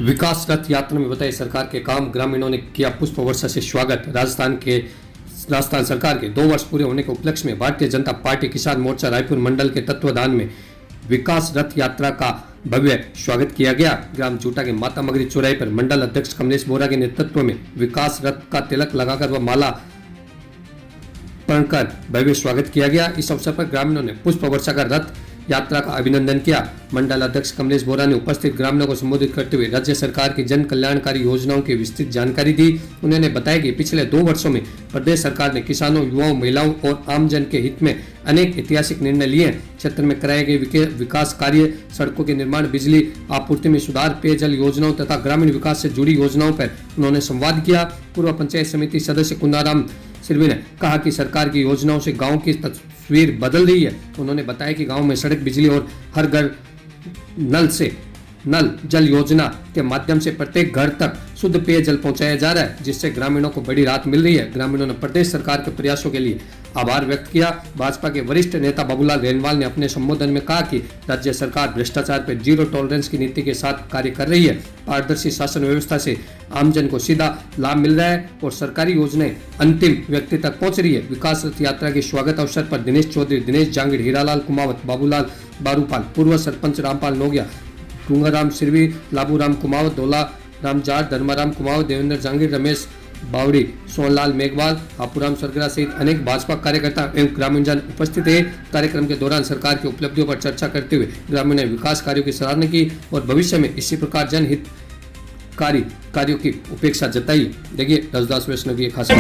विकास रथ यात्रा में बताई सरकार के काम, ग्रामीणों ने किया पुष्प वर्षा से स्वागत। राजस्थान सरकार के 2 वर्ष पूरे होने के उपलक्ष्य में भारतीय जनता पार्टी किसान मोर्चा रायपुर मंडल के तत्वाधान में विकास रथ यात्रा का भव्य स्वागत किया गया। ग्राम जूटा के माता मगरी चौराहे पर मंडल अध्यक्ष कमलेश बोरा के नेतृत्व में विकास रथ का तिलक लगाकर व माला पहनकर भव्य स्वागत किया गया। इस अवसर पर ग्रामीणों ने पुष्प वर्षा कर रथ यात्रा का अभिनंदन किया। मंडल अध्यक्ष कमलेश बोरा ने उपस्थित ग्रामीणों को संबोधित करते हुए राज्य सरकार की जन कल्याणकारी योजनाओं की विस्तृत जानकारी दी। उन्होंने बताया कि पिछले 2 वर्षों में प्रदेश सरकार ने किसानों, युवाओं, महिलाओं और आमजन के हित में अनेक ऐतिहासिक निर्णय लिए। क्षेत्र में कराए गए विकास कार्य, सड़कों के निर्माण, बिजली आपूर्ति में सुधार, पेयजल योजनाओं तथा ग्रामीण विकास से जुड़ी योजनाओं पर उन्होंने संवाद किया। पूर्व पंचायत समिति सदस्य कुंदाराम सिरवी ने कहा कि सरकार की योजनाओं से गांव की तस्वीर बदल रही है। उन्होंने बताया कि गांव में सड़क, बिजली और हर घर नल जल योजना के माध्यम से प्रत्येक घर तक शुद्ध पेयजल पहुंचाया जा रहा है, जिससे ग्रामीणों को बड़ी राहत मिल रही है। ग्रामीणों ने प्रदेश सरकार के प्रयासों के लिए आभार व्यक्त किया। भाजपा के वरिष्ठ नेता बाबूलाल रेनवाल ने अपने संबोधन में कहा कि राज्य सरकार भ्रष्टाचार पर जीरो टॉलरेंस की नीति के साथ कार्य कर रही है। पारदर्शी शासन व्यवस्था से आमजन को सीधा लाभ मिल रहा है और सरकारी योजनाएं अंतिम व्यक्ति तक पहुंच रही है। विकास रथ यात्रा के स्वागत अवसर पर दिनेश चौधरी, दिनेश जांगीड़, हीरालाल कुमावत, बाबूलाल बारूपाल, पूर्व सरपंच रामपाल नोगिया, गंगाराम सिरवी, लाबूराम कुमावत, धोला राम जाट, धर्माराम कुमावत, देवेंद्र जांगीड़, रमेश बावड़ी, सोनलाल मेघवाल, हापूराम सरगरा सहित अनेक भाजपा कार्यकर्ता एवं ग्रामीणजन उपस्थित थे। कार्यक्रम के दौरान सरकार की उपलब्धियों पर चर्चा करते हुए ग्रामीणों ने विकास कार्यों की सराहना की और भविष्य में इसी प्रकार जनहितकारी कार्यों की उपेक्षा जताई। देखिए रजदास वैष्णव की खास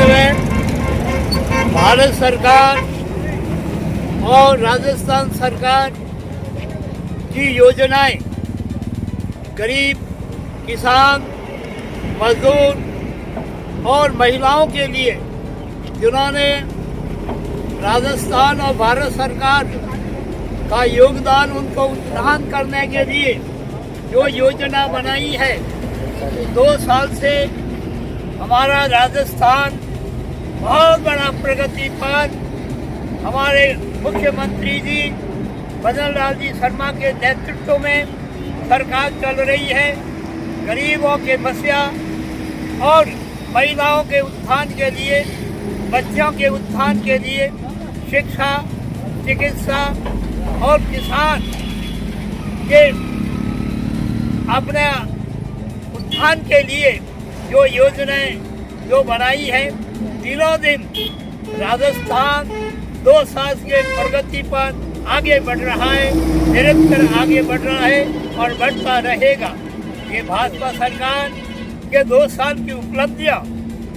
भारत सरकार और राजस्थान सरकार की योजनाएं गरीब, किसान, मजदूर और महिलाओं के लिए, जिन्होंने राजस्थान और भारत सरकार का योगदान उनको उत्थान करने के लिए जो योजना बनाई है। 2 साल से हमारा राजस्थान बहुत बड़ा प्रगति पर हमारे मुख्यमंत्री जी भजन लाल जी शर्मा के नेतृत्व में सरकार चल रही है। गरीबों के मसला और महिलाओं के उत्थान के लिए, बच्चों के उत्थान के लिए, शिक्षा, चिकित्सा और किसान के अपने उत्थान के लिए जो योजनाएं जो बनाई है, दिनों दिन राजस्थान 2 साल के प्रगति पर आगे बढ़ रहा है, निरंतर आगे बढ़ रहा है और बढ़ता रहेगा। ये भाजपा सरकार के 2 साल की उपलब्धियां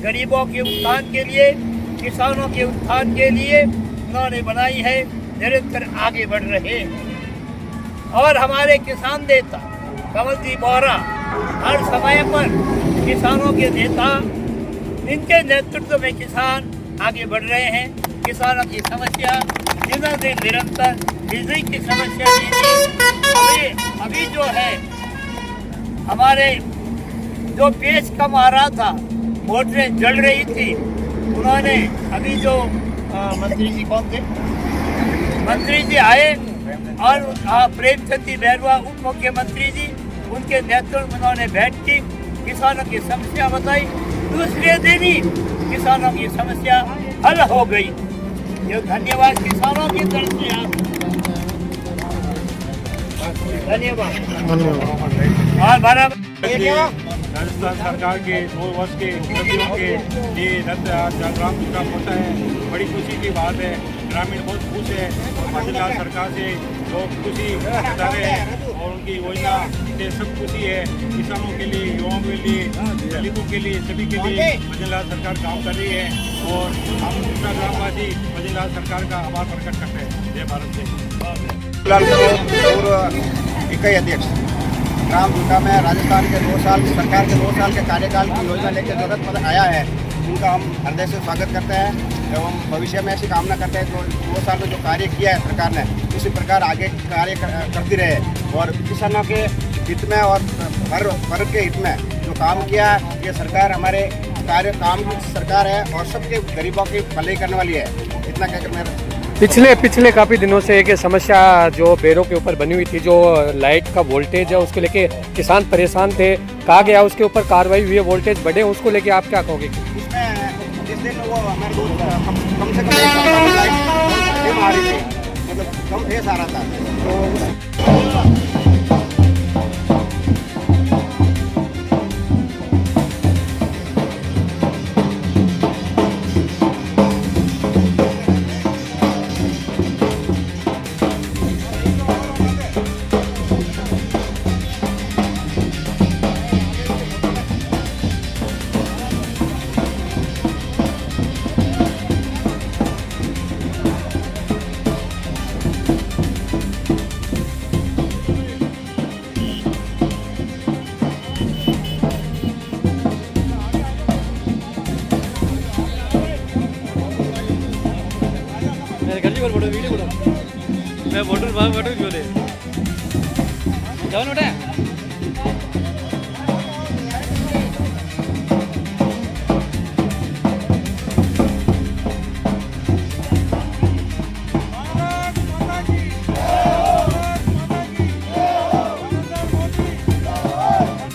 गरीबों के उत्थान के लिए, किसानों के उत्थान के लिए उन्होंने बनाई है, निरंतर आगे बढ़ रहे हैं। और हमारे किसान नेता कमल जी बोरा हर समय पर किसानों के नेता, इनके नेतृत्व में किसान आगे बढ़ रहे हैं। किसानों की समस्या दिनों दिन निरंतर, बिजली की समस्या अभी जो है हमारे जो पेच कम आ रहा था, मोटरें जल रही थी, उन्होंने अभी जो मंत्री जी कौन थे, मंत्री जी आए और प्रेमचंद बैरवा उप मुख्यमंत्री जी, उनके नेतृत्व में उन्होंने बैठ की, किसानों की समस्या बताई। दूसरे दिन ही किसानों की समस्या हल हो गई। ये धन्यवाद किसानों की तरफ से आप धन्यवाद। राजस्थान सरकार के 2 वर्ष के उपलब्धियों के लिए रथ ग्राम जूटा पहुंचा है। बड़ी खुशी की बात है। ग्रामीण बहुत खुश है। भजन लाल सरकार से लोग खुशी बता रहे हैं और उनकी योजना से सब खुशी है। किसानों के लिए, युवाओं के लिए, दलितों के लिए, सभी के लिए भजन लाल सरकार काम कर रही है और हम दूसरा ग्रामवासी भजन लाल सरकार का आभार प्रकट करते हैं। जय भारत से इकाई अध्यक्ष ग्राम जूटा में राजस्थान के 2 साल सरकार के 2 साल के कार्यकाल की योजना लेकर जरूरत पर आया है, उनका हम हृदय से स्वागत करते हैं एवं भविष्य में ऐसी कामना करते हैं। तो 2 साल में जो कार्य किया है सरकार ने, इसी प्रकार आगे कार्य करती रहे और किसानों के हित में और हर वर्ग के हित में जो काम किया, ये सरकार हमारे काम की सरकार है और सबके गरीबों की भलाई करने वाली है। इतना कहकर मैं पिछले काफ़ी दिनों से एक समस्या जो बेरों के ऊपर बनी हुई थी, जो लाइट का वोल्टेज है उसको लेके किसान परेशान थे, कहा गया उसके ऊपर कार्रवाई हुई है, वोल्टेज बढ़े, उसको लेके आप क्या कहोगे? इसमें जिस दिन वो हमारे को कम से कम एक घंटा लाइट डिम आ रही थी, मतलब कम फेस आ रहा था, तो मैं फोटो जो ले जाओ नोटे